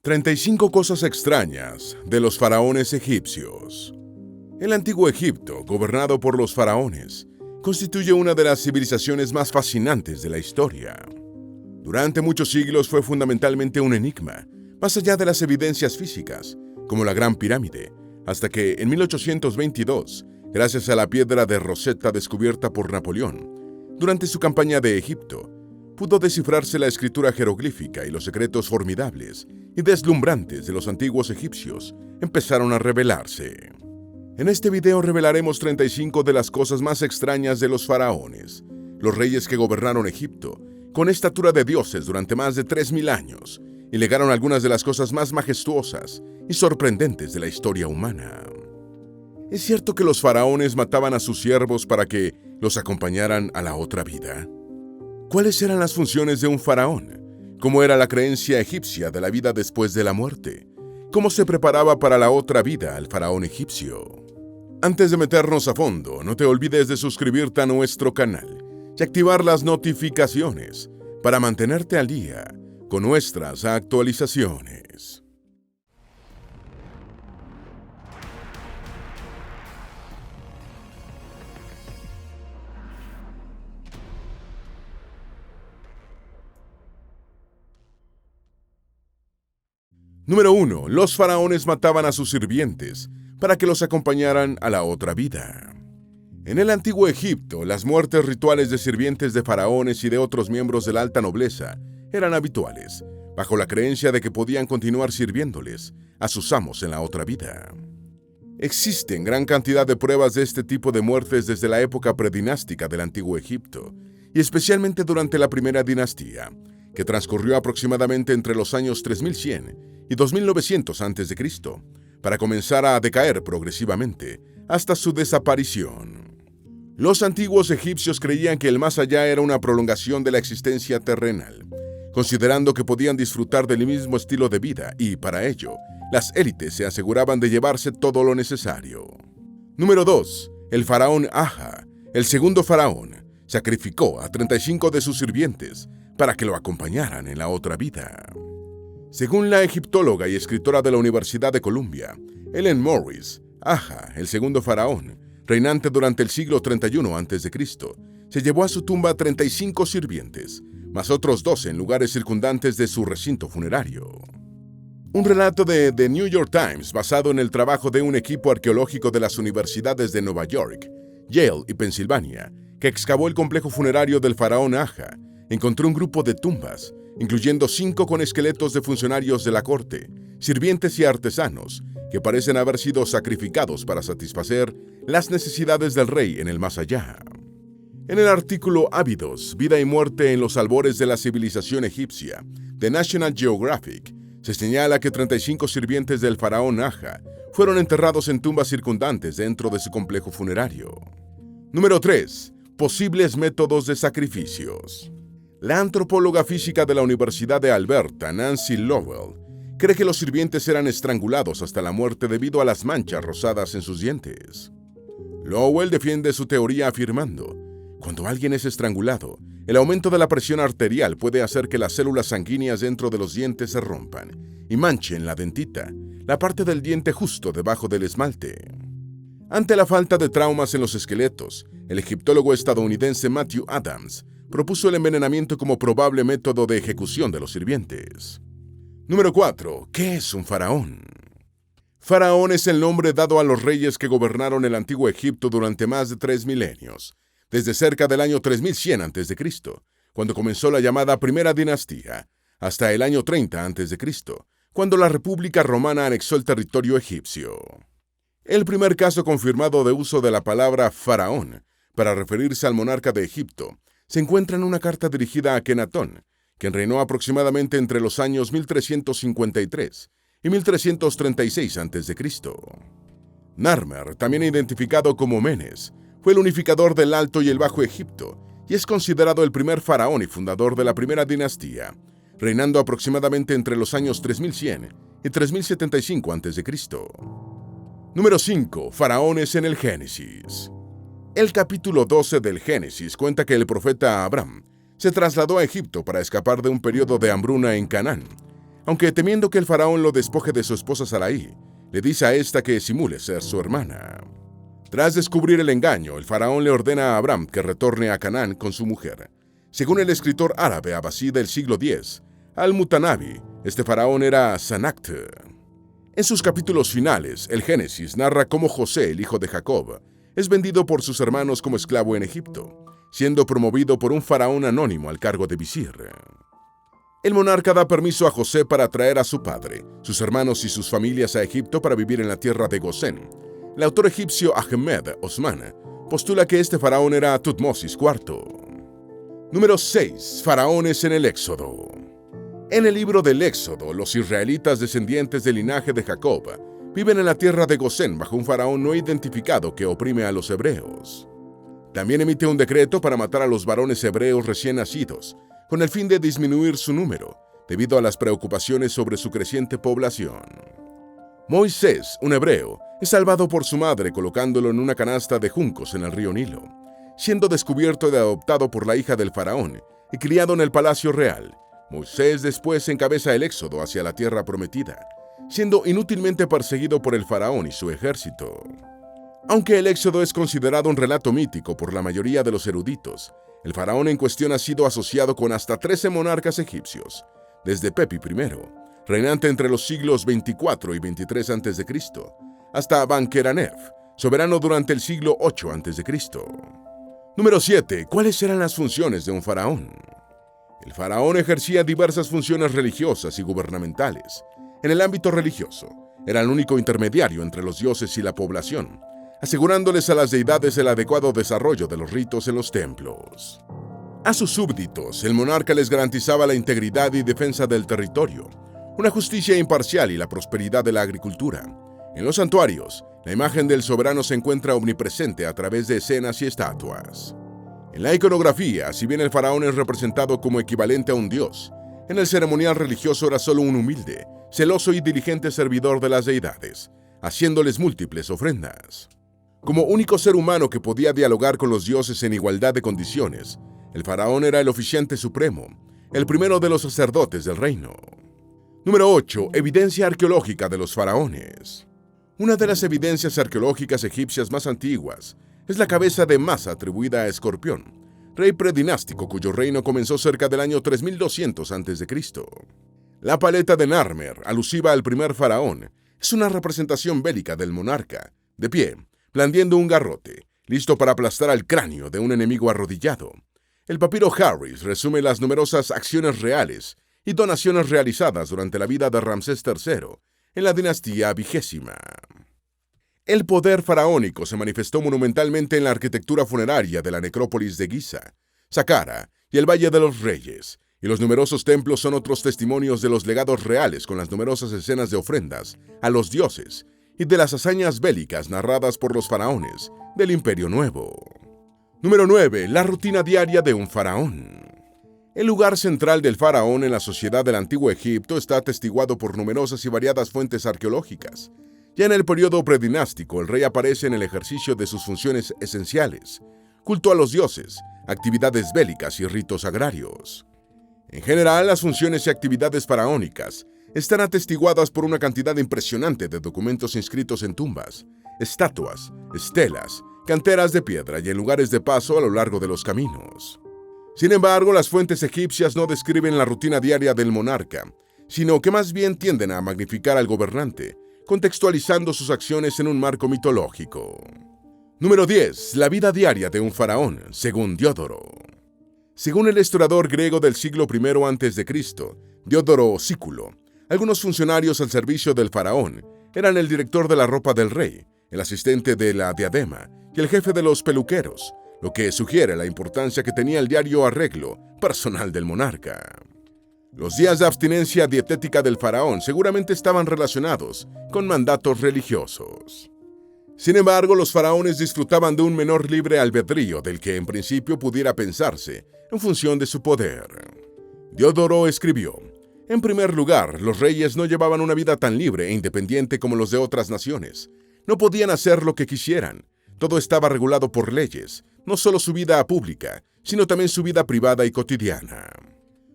35 cosas extrañas de los faraones egipcios. El antiguo Egipto, gobernado por los faraones, constituye una de las civilizaciones más fascinantes de la historia. Durante muchos siglos fue fundamentalmente un enigma, más allá de las evidencias físicas, como la Gran Pirámide, hasta que en 1822, gracias a la piedra de Rosetta descubierta por Napoleón, durante su campaña de Egipto, pudo descifrarse la escritura jeroglífica y los secretos formidables y deslumbrantes de los antiguos egipcios empezaron a revelarse. En este video revelaremos 35 de las cosas más extrañas de los faraones, los reyes que gobernaron Egipto, con estatura de dioses durante más de 3000 años, y legaron algunas de las cosas más majestuosas y sorprendentes de la historia humana. ¿Es cierto que los faraones mataban a sus siervos para que los acompañaran a la otra vida? ¿Cuáles eran las funciones de un faraón? ¿Cómo era la creencia egipcia de la vida después de la muerte? ¿Cómo se preparaba para la otra vida el faraón egipcio? Antes de meternos a fondo, no te olvides de suscribirte a nuestro canal y activar las notificaciones para mantenerte al día con nuestras actualizaciones. Número 1. Los faraones mataban a sus sirvientes para que los acompañaran a la otra vida. En el antiguo Egipto, las muertes rituales de sirvientes de faraones y de otros miembros de la alta nobleza eran habituales, bajo la creencia de que podían continuar sirviéndoles a sus amos en la otra vida. Existen gran cantidad de pruebas de este tipo de muertes desde la época predinástica del antiguo Egipto, y especialmente durante la primera dinastía, que transcurrió aproximadamente entre los años 3100 y 2900 a.C., para comenzar a decaer progresivamente hasta su desaparición. Los antiguos egipcios creían que el más allá era una prolongación de la existencia terrenal, considerando que podían disfrutar del mismo estilo de vida y, para ello, las élites se aseguraban de llevarse todo lo necesario. Número 2. El faraón Aja, el segundo faraón, sacrificó a 35 de sus sirvientes para que lo acompañaran en la otra vida. Según la egiptóloga y escritora de la Universidad de Columbia, Ellen Morris, Aja, el segundo faraón, reinante durante el siglo 31 a.C., se llevó a su tumba 35 sirvientes, más otros 12 en lugares circundantes de su recinto funerario. Un relato de The New York Times, basado en el trabajo de un equipo arqueológico de las universidades de Nueva York, Yale y Pensilvania, que excavó el complejo funerario del faraón Aja, encontró un grupo de tumbas, incluyendo 5 con esqueletos de funcionarios de la corte, sirvientes y artesanos, que parecen haber sido sacrificados para satisfacer las necesidades del rey en el más allá. En el artículo Ávidos, vida y muerte en los albores de la civilización egipcia, de National Geographic, se señala que 35 sirvientes del faraón Aja fueron enterrados en tumbas circundantes dentro de su complejo funerario. Número 3. Posibles métodos de sacrificios. La antropóloga física de la Universidad de Alberta, Nancy Lowell, cree que los sirvientes eran estrangulados hasta la muerte debido a las manchas rosadas en sus dientes. Lowell defiende su teoría afirmando: cuando alguien es estrangulado, el aumento de la presión arterial puede hacer que las células sanguíneas dentro de los dientes se rompan y manchen la dentita, la parte del diente justo debajo del esmalte. Ante la falta de traumas en los esqueletos, el egiptólogo estadounidense Matthew Adams propuso el envenenamiento como probable método de ejecución de los sirvientes. Número 4. ¿Qué es un faraón? Faraón es el nombre dado a los reyes que gobernaron el antiguo Egipto durante más de 3 milenios, desde cerca del año 3100 a.C., cuando comenzó la llamada Primera Dinastía, hasta el año 30 a.C., cuando la República Romana anexó el territorio egipcio. El primer caso confirmado de uso de la palabra faraón para referirse al monarca de Egipto se encuentra en una carta dirigida a Kenatón, quien reinó aproximadamente entre los años 1353 y 1336 a.C. Narmer, también identificado como Menes, fue el unificador del Alto y el Bajo Egipto y es considerado el primer faraón y fundador de la primera dinastía, reinando aproximadamente entre los años 3100 y 3075 a.C. Número 5. Faraones en el Génesis. El capítulo 12 del Génesis cuenta que el profeta Abraham se trasladó a Egipto para escapar de un periodo de hambruna en Canaán, aunque temiendo que el faraón lo despoje de su esposa Sarai, le dice a esta que simule ser su hermana. Tras descubrir el engaño, el faraón le ordena a Abram que retorne a Canaán con su mujer. Según el escritor árabe abasí del siglo X, Al-Mutanabi, este faraón era Sanact. En sus capítulos finales, el Génesis narra cómo José, el hijo de Jacob, es vendido por sus hermanos como esclavo en Egipto, siendo promovido por un faraón anónimo al cargo de visir. El monarca da permiso a José para traer a su padre, sus hermanos y sus familias a Egipto para vivir en la tierra de Gosén. El autor egipcio Ahmed Osman postula que este faraón era Tutmosis IV. Número 6. Faraones en el Éxodo. En el libro del Éxodo, los israelitas descendientes del linaje de Jacob viven en la tierra de Gosén bajo un faraón no identificado que oprime a los hebreos. También emite un decreto para matar a los varones hebreos recién nacidos, con el fin de disminuir su número, debido a las preocupaciones sobre su creciente población. Moisés, un hebreo, es salvado por su madre colocándolo en una canasta de juncos en el río Nilo, siendo descubierto y adoptado por la hija del faraón y criado en el palacio real. Moisés después encabeza el éxodo hacia la tierra prometida, siendo inútilmente perseguido por el faraón y su ejército. Aunque el éxodo es considerado un relato mítico por la mayoría de los eruditos, el faraón en cuestión ha sido asociado con hasta 13 monarcas egipcios, desde Pepi I, reinante entre los siglos 24 y 23 a.C., hasta Banqueranef, soberano durante el siglo 8 a.C. Número 7. ¿Cuáles eran las funciones de un faraón? El faraón ejercía diversas funciones religiosas y gubernamentales. En el ámbito religioso, era el único intermediario entre los dioses y la población, asegurándoles a las deidades el adecuado desarrollo de los ritos en los templos. A sus súbditos, el monarca les garantizaba la integridad y defensa del territorio, una justicia imparcial y la prosperidad de la agricultura. En los santuarios, la imagen del soberano se encuentra omnipresente a través de escenas y estatuas. En la iconografía, si bien el faraón es representado como equivalente a un dios, en el ceremonial religioso era solo un humilde, celoso y diligente servidor de las deidades, haciéndoles múltiples ofrendas. Como único ser humano que podía dialogar con los dioses en igualdad de condiciones, el faraón era el oficiante supremo, el primero de los sacerdotes del reino. Número 8. Evidencia arqueológica de los faraones. Una de las evidencias arqueológicas egipcias más antiguas es la cabeza de Masa atribuida a Escorpión, rey predinástico cuyo reino comenzó cerca del año 3200 a.C. La paleta de Narmer, alusiva al primer faraón, es una representación bélica del monarca, de pie, blandiendo un garrote, listo para aplastar al cráneo de un enemigo arrodillado. El papiro Harris resume las numerosas acciones reales y donaciones realizadas durante la vida de Ramsés III en la dinastía XX. El poder faraónico se manifestó monumentalmente en la arquitectura funeraria de la necrópolis de Giza, Saqqara y el Valle de los Reyes, y los numerosos templos son otros testimonios de los legados reales con las numerosas escenas de ofrendas a los dioses y de las hazañas bélicas narradas por los faraones del Imperio Nuevo. Número 9. La rutina diaria de un faraón. El lugar central del faraón en la sociedad del Antiguo Egipto está atestiguado por numerosas y variadas fuentes arqueológicas. Ya en el periodo predinástico, el rey aparece en el ejercicio de sus funciones esenciales, culto a los dioses, actividades bélicas y ritos agrarios. En general, las funciones y actividades faraónicas están atestiguadas por una cantidad impresionante de documentos inscritos en tumbas, estatuas, estelas, canteras de piedra y en lugares de paso a lo largo de los caminos. Sin embargo, las fuentes egipcias no describen la rutina diaria del monarca, sino que más bien tienden a magnificar al gobernante, contextualizando sus acciones en un marco mitológico. Número 10. La vida diaria de un faraón, según Diodoro. Según el historiador griego del siglo I a.C., Diodoro Sículo, algunos funcionarios al servicio del faraón eran el director de la ropa del rey, el asistente de la diadema y el jefe de los peluqueros, lo que sugiere la importancia que tenía el diario arreglo personal del monarca. Los días de abstinencia dietética del faraón seguramente estaban relacionados con mandatos religiosos. Sin embargo, los faraones disfrutaban de un menor libre albedrío del que en principio pudiera pensarse en función de su poder. Diodoro escribió: en primer lugar, los reyes no llevaban una vida tan libre e independiente como los de otras naciones. No podían hacer lo que quisieran. Todo estaba regulado por leyes, no solo su vida pública, sino también su vida privada y cotidiana.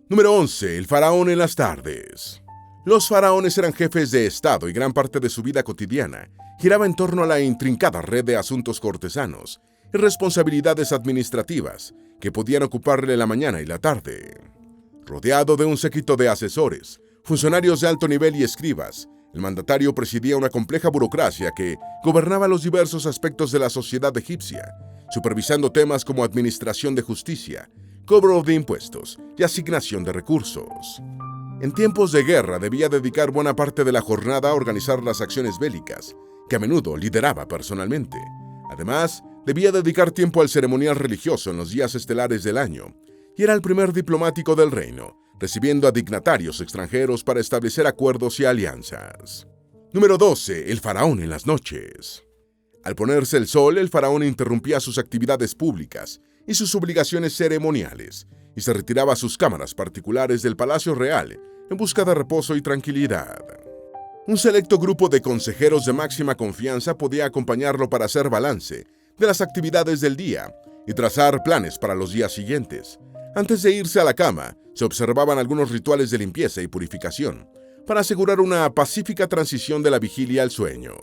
Número 11. El faraón en las tardes. Los faraones eran jefes de Estado y gran parte de su vida cotidiana giraba en torno a la intrincada red de asuntos cortesanos y responsabilidades administrativas que podían ocuparle la mañana y la tarde. Rodeado de un séquito de asesores, funcionarios de alto nivel y escribas, el mandatario presidía una compleja burocracia que gobernaba los diversos aspectos de la sociedad egipcia, supervisando temas como administración de justicia, cobro de impuestos y asignación de recursos. En tiempos de guerra debía dedicar buena parte de la jornada a organizar las acciones bélicas, que a menudo lideraba personalmente. Además, debía dedicar tiempo al ceremonial religioso en los días estelares del año, y era el primer diplomático del reino, recibiendo a dignatarios extranjeros para establecer acuerdos y alianzas. Número 12. El faraón en las noches. Al ponerse el sol, el faraón interrumpía sus actividades públicas y sus obligaciones ceremoniales, y se retiraba a sus cámaras particulares del Palacio Real en busca de reposo y tranquilidad. Un selecto grupo de consejeros de máxima confianza podía acompañarlo para hacer balance de las actividades del día y trazar planes para los días siguientes. Antes de irse a la cama, se observaban algunos rituales de limpieza y purificación para asegurar una pacífica transición de la vigilia al sueño.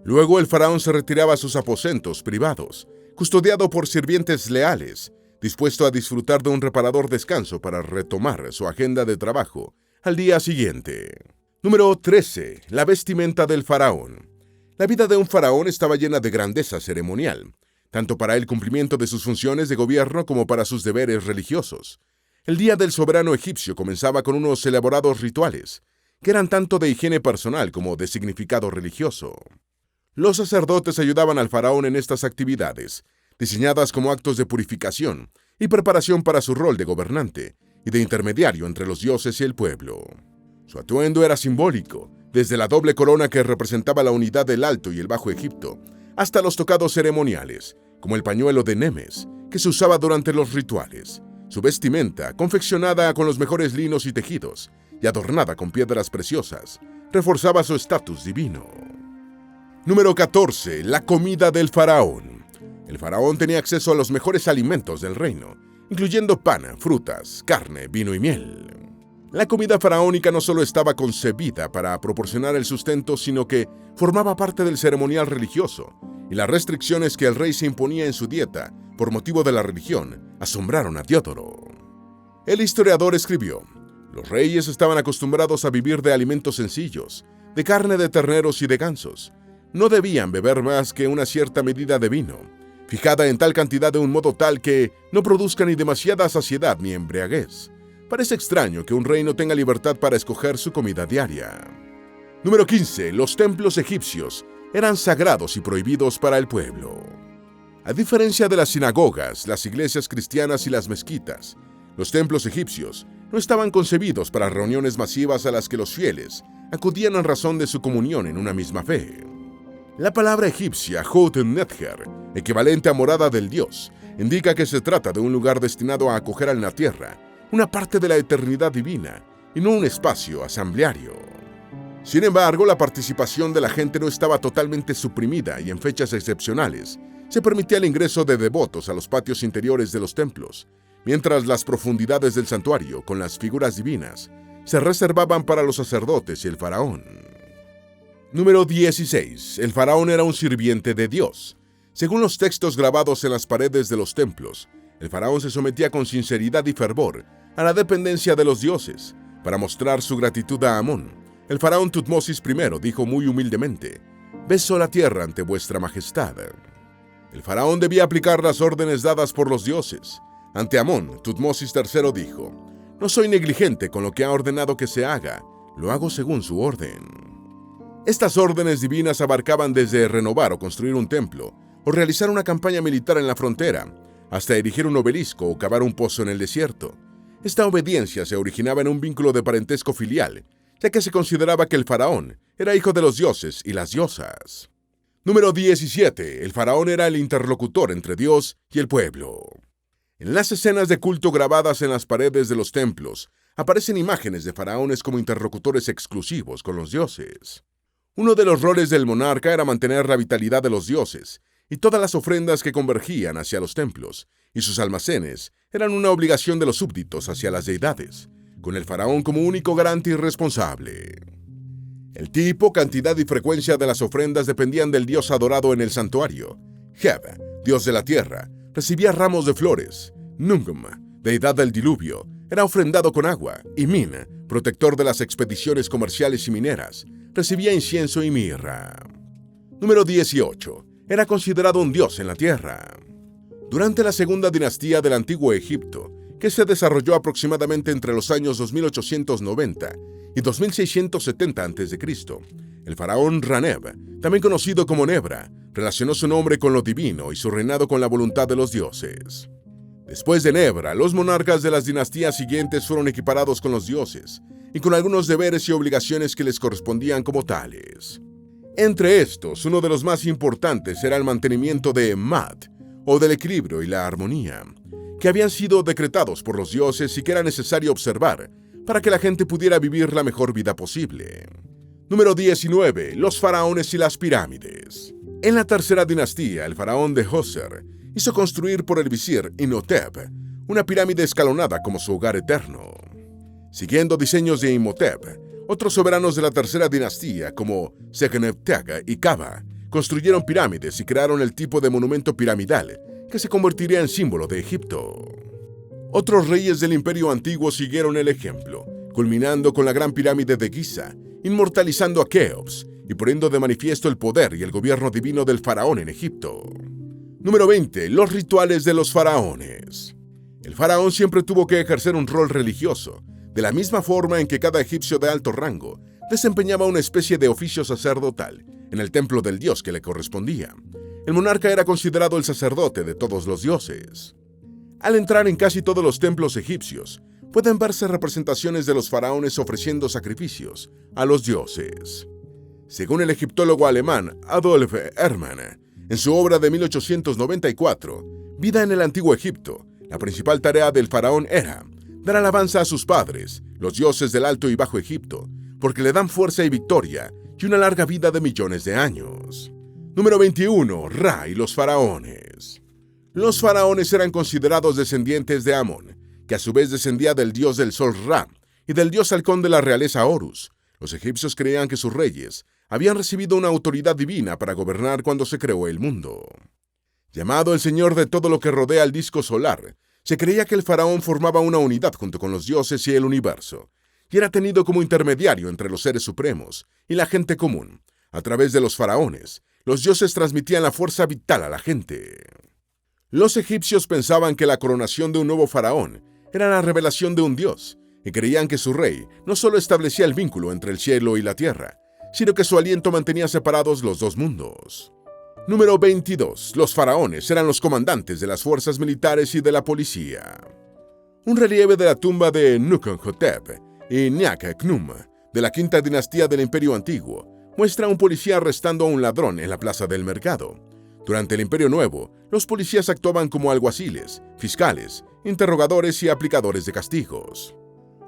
Luego el faraón se retiraba a sus aposentos privados, custodiado por sirvientes leales, dispuesto a disfrutar de un reparador descanso para retomar su agenda de trabajo al día siguiente. Número 13. La vestimenta del faraón. La vida de un faraón estaba llena de grandeza ceremonial, tanto para el cumplimiento de sus funciones de gobierno como para sus deberes religiosos. El día del soberano egipcio comenzaba con unos elaborados rituales, que eran tanto de higiene personal como de significado religioso. Los sacerdotes ayudaban al faraón en estas actividades, diseñadas como actos de purificación y preparación para su rol de gobernante y de intermediario entre los dioses y el pueblo. Su atuendo era simbólico, desde la doble corona que representaba la unidad del Alto y el Bajo Egipto, hasta los tocados ceremoniales, como el pañuelo de Nemes, que se usaba durante los rituales. Su vestimenta, confeccionada con los mejores linos y tejidos, y adornada con piedras preciosas, reforzaba su estatus divino. Número 14. La comida del faraón. El faraón tenía acceso a los mejores alimentos del reino, incluyendo pan, frutas, carne, vino y miel. La comida faraónica no solo estaba concebida para proporcionar el sustento, sino que formaba parte del ceremonial religioso, y las restricciones que el rey se imponía en su dieta por motivo de la religión asombraron a Diodoro. El historiador escribió: los reyes estaban acostumbrados a vivir de alimentos sencillos, de carne de terneros y de gansos. No debían beber más que una cierta medida de vino, fijada en tal cantidad de un modo tal que no produzca ni demasiada saciedad ni embriaguez. Parece extraño que un rey no tenga libertad para escoger su comida diaria. Número 15. Los templos egipcios eran sagrados y prohibidos para el pueblo. A diferencia de las sinagogas, las iglesias cristianas y las mezquitas, los templos egipcios no estaban concebidos para reuniones masivas a las que los fieles acudían en razón de su comunión en una misma fe. La palabra egipcia, Houth-Nether, equivalente a morada del dios, indica que se trata de un lugar destinado a acoger en la tierra una parte de la eternidad divina y no un espacio asambleario. Sin embargo, la participación de la gente no estaba totalmente suprimida y en fechas excepcionales se permitía el ingreso de devotos a los patios interiores de los templos, mientras las profundidades del santuario, con las figuras divinas, se reservaban para los sacerdotes y el faraón. Número 16. El faraón era un sirviente de Dios. Según los textos grabados en las paredes de los templos, el faraón se sometía con sinceridad y fervor a la dependencia de los dioses. Para mostrar su gratitud a Amón, el faraón Tutmosis I dijo muy humildemente: «Beso la tierra ante vuestra majestad». El faraón debía aplicar las órdenes dadas por los dioses. Ante Amón, Tutmosis III dijo: «No soy negligente con lo que ha ordenado que se haga, lo hago según su orden». Estas órdenes divinas abarcaban desde renovar o construir un templo, o realizar una campaña militar en la frontera, hasta erigir un obelisco o cavar un pozo en el desierto. Esta obediencia se originaba en un vínculo de parentesco filial, ya que se consideraba que el faraón era hijo de los dioses y las diosas. Número 17. El faraón era el interlocutor entre Dios y el pueblo. En las escenas de culto grabadas en las paredes de los templos, aparecen imágenes de faraones como interlocutores exclusivos con los dioses. Uno de los roles del monarca era mantener la vitalidad de los dioses, y todas las ofrendas que convergían hacia los templos y sus almacenes eran una obligación de los súbditos hacia las deidades, con el faraón como único garante y responsable. El tipo, cantidad y frecuencia de las ofrendas dependían del dios adorado en el santuario. Heb, dios de la tierra, recibía ramos de flores. Nungum, deidad del diluvio, era ofrendado con agua, y Min, protector de las expediciones comerciales y mineras, recibía incienso y mirra. Número 18. Era considerado un dios en la tierra. Durante la segunda dinastía del Antiguo Egipto, que se desarrolló aproximadamente entre los años 2890 y 2670 a.C., el faraón Raneb, también conocido como Nebra, relacionó su nombre con lo divino y su reinado con la voluntad de los dioses. Después de Nebra, los monarcas de las dinastías siguientes fueron equiparados con los dioses y con algunos deberes y obligaciones que les correspondían como tales. Entre estos, uno de los más importantes era el mantenimiento de Mat, o del equilibrio y la armonía, que habían sido decretados por los dioses y que era necesario observar para que la gente pudiera vivir la mejor vida posible. Número 19. Los faraones y las pirámides. En la tercera dinastía, el faraón de Djoser hizo construir por el visir Imhotep una pirámide escalonada como su hogar eterno. Siguiendo diseños de Imhotep, otros soberanos de la tercera dinastía, como Seqeneptega y Kaba, construyeron pirámides y crearon el tipo de monumento piramidal que se convertiría en símbolo de Egipto. Otros reyes del Imperio Antiguo siguieron el ejemplo, culminando con la Gran Pirámide de Giza, inmortalizando a Keops y poniendo de manifiesto el poder y el gobierno divino del faraón en Egipto. Número 20. Los rituales de los faraones. El faraón siempre tuvo que ejercer un rol religioso, de la misma forma en que cada egipcio de alto rango desempeñaba una especie de oficio sacerdotal en el templo del dios que le correspondía. El monarca era considerado el sacerdote de todos los dioses. Al entrar en casi todos los templos egipcios, pueden verse representaciones de los faraones ofreciendo sacrificios a los dioses. Según el egiptólogo alemán Adolf Erman, en su obra de 1894, Vida en el Antiguo Egipto, la principal tarea del faraón era dar alabanza a sus padres, los dioses del Alto y Bajo Egipto, porque le dan fuerza y victoria y una larga vida de millones de años. Número 21. Ra y los faraones. Los faraones eran considerados descendientes de Amón, que a su vez descendía del dios del sol Ra y del dios halcón de la realeza Horus. Los egipcios creían que sus reyes habían recibido una autoridad divina para gobernar cuando se creó el mundo. Llamado el señor de todo lo que rodea el disco solar, se creía que el faraón formaba una unidad junto con los dioses y el universo, y era tenido como intermediario entre los seres supremos y la gente común. A través de los faraones, los dioses transmitían la fuerza vital a la gente. Los egipcios pensaban que la coronación de un nuevo faraón era la revelación de un dios, y creían que su rey no solo establecía el vínculo entre el cielo y la tierra, sino que su aliento mantenía separados los dos mundos. Número 22. Los faraones eran los comandantes de las fuerzas militares y de la policía. Un relieve de la tumba de Nukhonhotep y Niak-Knum, de la quinta dinastía del Imperio Antiguo, muestra a un policía arrestando a un ladrón en la plaza del mercado. Durante el Imperio Nuevo, los policías actuaban como alguaciles, fiscales, interrogadores y aplicadores de castigos.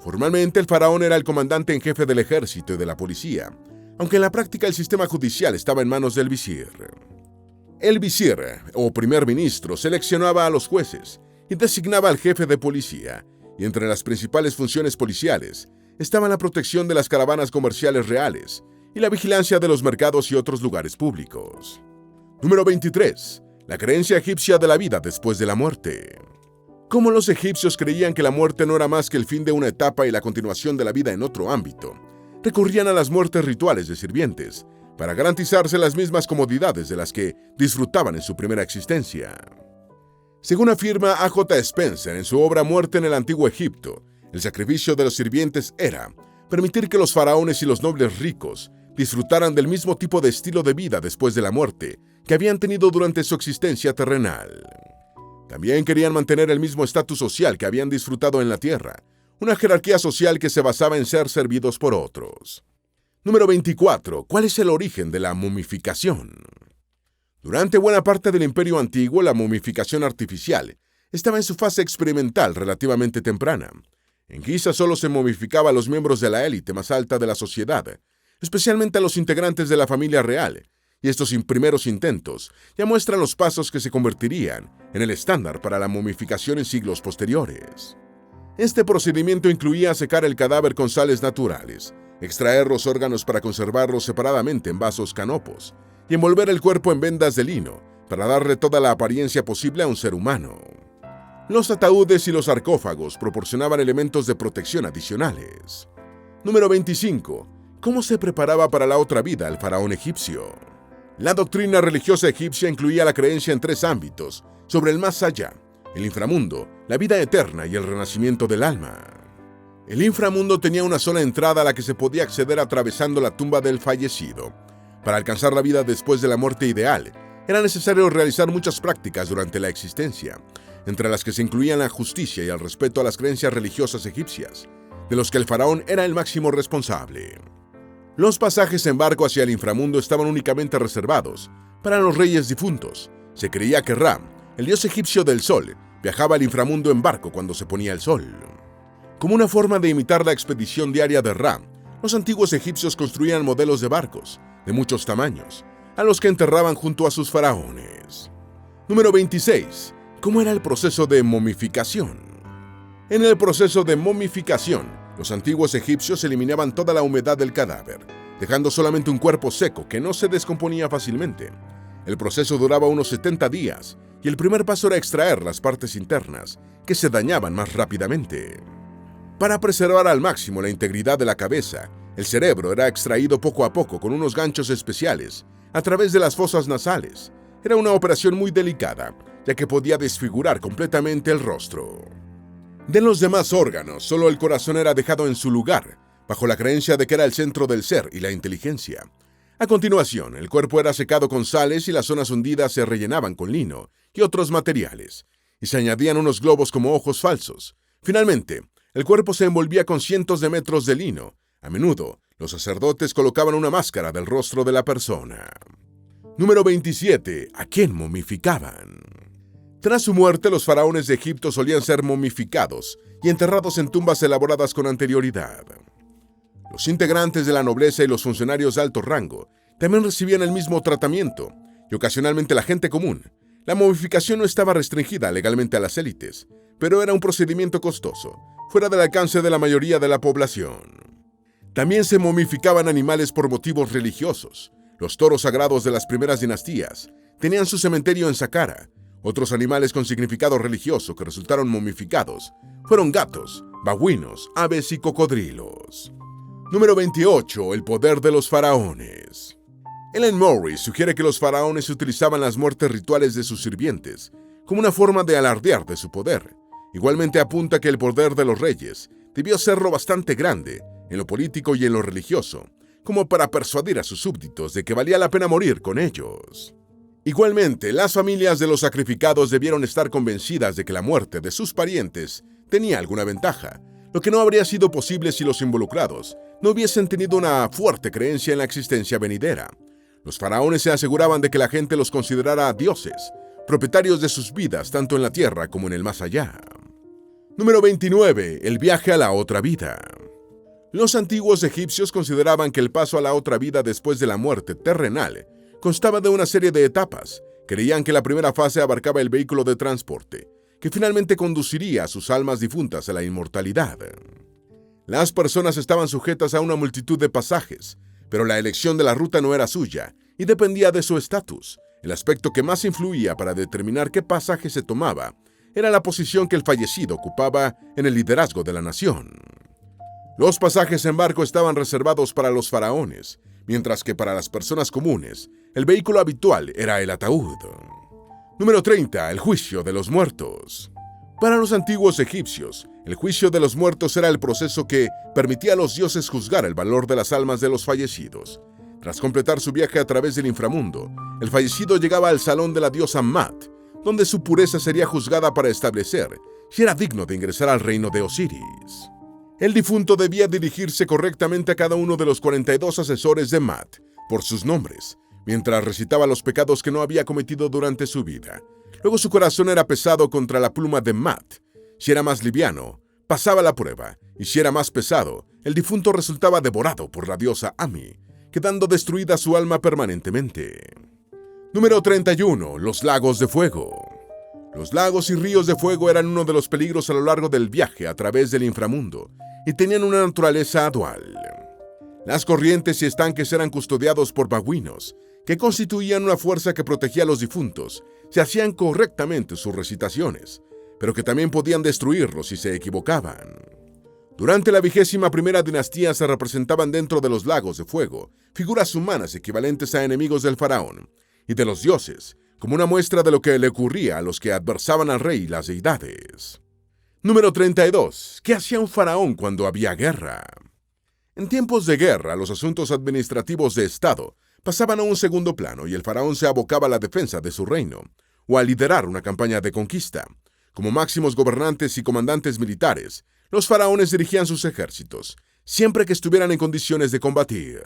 Formalmente, el faraón era el comandante en jefe del ejército y de la policía, aunque en la práctica el sistema judicial estaba en manos del visir. El visir, o primer ministro, seleccionaba a los jueces y designaba al jefe de policía, y entre las principales funciones policiales estaban la protección de las caravanas comerciales reales y la vigilancia de los mercados y otros lugares públicos. Número 23. La creencia egipcia de la vida después de la muerte. Como los egipcios creían que la muerte no era más que el fin de una etapa y la continuación de la vida en otro ámbito, recurrían a las muertes rituales de sirvientes para garantizarse las mismas comodidades de las que disfrutaban en su primera existencia. Según afirma A.J. Spencer en su obra Muerte en el Antiguo Egipto, el sacrificio de los sirvientes era permitir que los faraones y los nobles ricos disfrutaran del mismo tipo de estilo de vida después de la muerte que habían tenido durante su existencia terrenal. También querían mantener el mismo estatus social que habían disfrutado en la tierra, una jerarquía social que se basaba en ser servidos por otros. Número 24. ¿Cuál es el origen de la momificación? Durante buena parte del Imperio Antiguo, la momificación artificial estaba en su fase experimental relativamente temprana. En Giza solo se momificaba a los miembros de la élite más alta de la sociedad, especialmente a los integrantes de la familia real, y estos primeros intentos ya muestran los pasos que se convertirían en el estándar para la momificación en siglos posteriores. Este procedimiento incluía secar el cadáver con sales naturales, extraer los órganos para conservarlos separadamente en vasos canopos y envolver el cuerpo en vendas de lino para darle toda la apariencia posible a un ser humano. Los ataúdes y los sarcófagos proporcionaban elementos de protección adicionales. Número 25. ¿Cómo se preparaba para la otra vida el faraón egipcio? La doctrina religiosa egipcia incluía la creencia en 3 ámbitos sobre el más allá: el inframundo, la vida eterna y el renacimiento del alma. El inframundo tenía una sola entrada a la que se podía acceder atravesando la tumba del fallecido. Para alcanzar la vida después de la muerte ideal, era necesario realizar muchas prácticas durante la existencia, entre las que se incluían la justicia y el respeto a las creencias religiosas egipcias, de los que el faraón era el máximo responsable. Los pasajes en barco hacia el inframundo estaban únicamente reservados para los reyes difuntos. Se creía que Ra, el dios egipcio del sol, viajaba al inframundo en barco cuando se ponía el sol. Como una forma de imitar la expedición diaria de Ra, los antiguos egipcios construían modelos de barcos, de muchos tamaños, a los que enterraban junto a sus faraones. Número 26. ¿Cómo era el proceso de momificación? En el proceso de momificación, los antiguos egipcios eliminaban toda la humedad del cadáver, dejando solamente un cuerpo seco que no se descomponía fácilmente. El proceso duraba unos 70 días, y el primer paso era extraer las partes internas, que se dañaban más rápidamente. Para preservar al máximo la integridad de la cabeza, el cerebro era extraído poco a poco con unos ganchos especiales a través de las fosas nasales. Era una operación muy delicada, ya que podía desfigurar completamente el rostro. De los demás órganos, solo el corazón era dejado en su lugar, bajo la creencia de que era el centro del ser y la inteligencia. A continuación, el cuerpo era secado con sales y las zonas hundidas se rellenaban con lino y otros materiales, y se añadían unos globos como ojos falsos. Finalmente, el cuerpo se envolvía con cientos de metros de lino. A menudo, los sacerdotes colocaban una máscara del rostro de la persona. Número 27. ¿A quién momificaban? Tras su muerte, los faraones de Egipto solían ser momificados y enterrados en tumbas elaboradas con anterioridad. Los integrantes de la nobleza y los funcionarios de alto rango también recibían el mismo tratamiento, y ocasionalmente la gente común. La momificación no estaba restringida legalmente a las élites, pero era un procedimiento costoso, fuera del alcance de la mayoría de la población. También se momificaban animales por motivos religiosos. Los toros sagrados de las primeras dinastías tenían su cementerio en Saqqara. Otros animales con significado religioso que resultaron momificados fueron gatos, babuinos, aves y cocodrilos. Número 28. El poder de los faraones. Ellen Morris sugiere que los faraones utilizaban las muertes rituales de sus sirvientes como una forma de alardear de su poder. Igualmente apunta que el poder de los reyes debió ser lo bastante grande, en lo político y en lo religioso, como para persuadir a sus súbditos de que valía la pena morir con ellos. Igualmente, las familias de los sacrificados debieron estar convencidas de que la muerte de sus parientes tenía alguna ventaja, lo que no habría sido posible si los involucrados no hubiesen tenido una fuerte creencia en la existencia venidera. Los faraones se aseguraban de que la gente los considerara dioses, propietarios de sus vidas tanto en la tierra como en el más allá. Número 29. El viaje a la otra vida. Los antiguos egipcios consideraban que el paso a la otra vida después de la muerte terrenal constaba de una serie de etapas. Creían que la primera fase abarcaba el vehículo de transporte, que finalmente conduciría a sus almas difuntas a la inmortalidad. Las personas estaban sujetas a una multitud de pasajes, pero la elección de la ruta no era suya y dependía de su estatus. El aspecto que más influía para determinar qué pasaje se tomaba era la posición que el fallecido ocupaba en el liderazgo de la nación. Los pasajes en barco estaban reservados para los faraones, mientras que para las personas comunes, el vehículo habitual era el ataúd. Número 30. El juicio de los muertos. Para los antiguos egipcios, el juicio de los muertos era el proceso que permitía a los dioses juzgar el valor de las almas de los fallecidos. Tras completar su viaje a través del inframundo, el fallecido llegaba al salón de la diosa Mat, donde su pureza sería juzgada para establecer si era digno de ingresar al reino de Osiris. El difunto debía dirigirse correctamente a cada uno de los 42 asesores de Mat por sus nombres, mientras recitaba los pecados que no había cometido durante su vida. Luego su corazón era pesado contra la pluma de Mat. Si era más liviano, pasaba la prueba, y si era más pesado, el difunto resultaba devorado por la diosa Ami, quedando destruida su alma permanentemente. Número 31. Los lagos de fuego. Los lagos y ríos de fuego eran uno de los peligros a lo largo del viaje a través del inframundo y tenían una naturaleza dual. Las corrientes y estanques eran custodiados por babuinos, que constituían una fuerza que protegía a los difuntos si hacían correctamente sus recitaciones, pero que también podían destruirlos si se equivocaban. Durante la 21ª dinastía se representaban dentro de los lagos de fuego figuras humanas equivalentes a enemigos del faraón y de los dioses, como una muestra de lo que le ocurría a los que adversaban al rey y las deidades. Número 32. ¿Qué hacía un faraón cuando había guerra? En tiempos de guerra, los asuntos administrativos de Estado pasaban a un segundo plano y el faraón se abocaba a la defensa de su reino o a liderar una campaña de conquista. Como máximos gobernantes y comandantes militares, los faraones dirigían sus ejércitos, siempre que estuvieran en condiciones de combatir.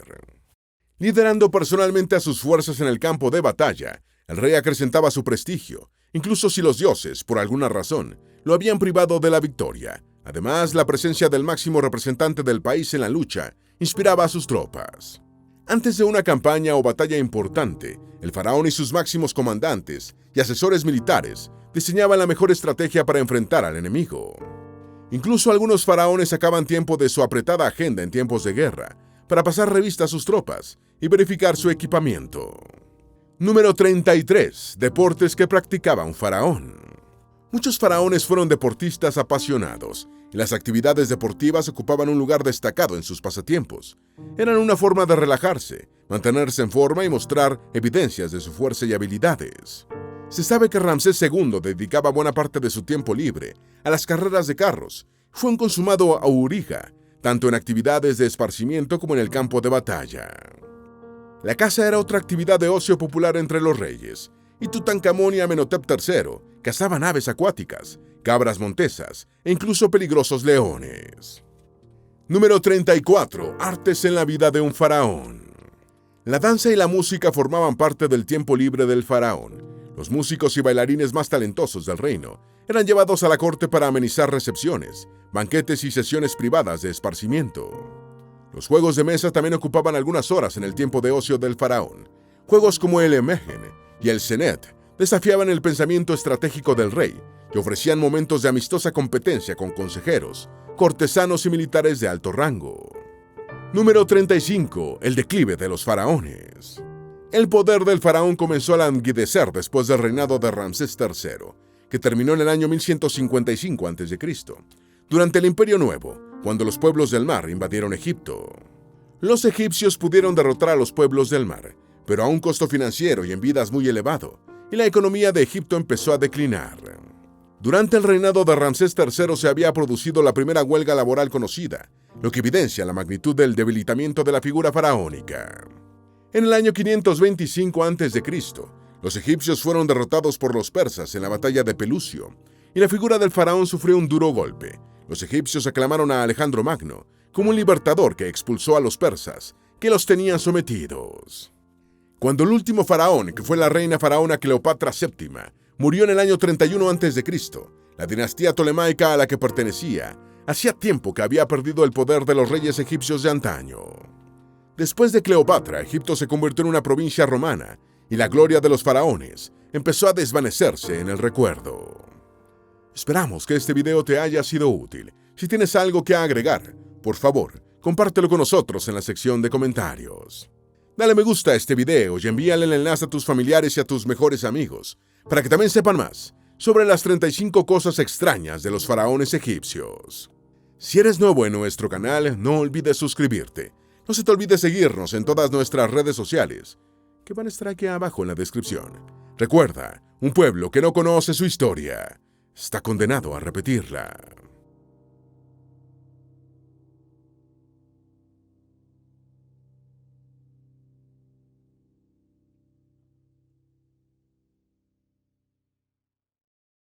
Liderando personalmente a sus fuerzas en el campo de batalla, el rey acrecentaba su prestigio, incluso si los dioses, por alguna razón, lo habían privado de la victoria. Además, la presencia del máximo representante del país en la lucha inspiraba a sus tropas. Antes de una campaña o batalla importante, el faraón y sus máximos comandantes y asesores militares diseñaban la mejor estrategia para enfrentar al enemigo. Incluso algunos faraones sacaban tiempo de su apretada agenda en tiempos de guerra para pasar revista a sus tropas y verificar su equipamiento. Número 33. Deportes que practicaba un faraón. Muchos faraones fueron deportistas apasionados, y las actividades deportivas ocupaban un lugar destacado en sus pasatiempos. Eran una forma de relajarse, mantenerse en forma y mostrar evidencias de su fuerza y habilidades. Se sabe que Ramsés II dedicaba buena parte de su tiempo libre a las carreras de carros. Fue un consumado auriga, tanto en actividades de esparcimiento como en el campo de batalla. La caza era otra actividad de ocio popular entre los reyes, y Tutankamón y Amenhotep III cazaban aves acuáticas, cabras montesas e incluso peligrosos leones. Número 34. Artes en la vida de un faraón. La danza y la música formaban parte del tiempo libre del faraón. Los músicos y bailarines más talentosos del reino eran llevados a la corte para amenizar recepciones, banquetes y sesiones privadas de esparcimiento. Los juegos de mesa también ocupaban algunas horas en el tiempo de ocio del faraón. Juegos como el Emegen y el Senet desafiaban el pensamiento estratégico del rey y ofrecían momentos de amistosa competencia con consejeros, cortesanos y militares de alto rango. Número 35. El declive de los faraones. El poder del faraón comenzó a languidecer después del reinado de Ramsés III, que terminó en el año 1155 a.C., durante el Imperio Nuevo, cuando los pueblos del mar invadieron Egipto. Los egipcios pudieron derrotar a los pueblos del mar, pero a un costo financiero y en vidas muy elevado, y la economía de Egipto empezó a declinar. Durante el reinado de Ramsés III se había producido la primera huelga laboral conocida, lo que evidencia la magnitud del debilitamiento de la figura faraónica. En el año 525 a.C., los egipcios fueron derrotados por los persas en la batalla de Pelucio, y la figura del faraón sufrió un duro golpe. Los egipcios aclamaron a Alejandro Magno como un libertador que expulsó a los persas, que los tenían sometidos. Cuando el último faraón, que fue la reina faraona Cleopatra VII, murió en el año 31 a.C., la dinastía tolemaica a la que pertenecía hacía tiempo que había perdido el poder de los reyes egipcios de antaño. Después de Cleopatra, Egipto se convirtió en una provincia romana y la gloria de los faraones empezó a desvanecerse en el recuerdo. Esperamos que este video te haya sido útil. Si tienes algo que agregar, por favor, compártelo con nosotros en la sección de comentarios. Dale me gusta a este video y envíale el enlace a tus familiares y a tus mejores amigos, para que también sepan más sobre las 35 cosas extrañas de los faraones egipcios. Si eres nuevo en nuestro canal, no olvides suscribirte. No se te olvide seguirnos en todas nuestras redes sociales, que van a estar aquí abajo en la descripción. Recuerda, un pueblo que no conoce su historia está condenado a repetirla.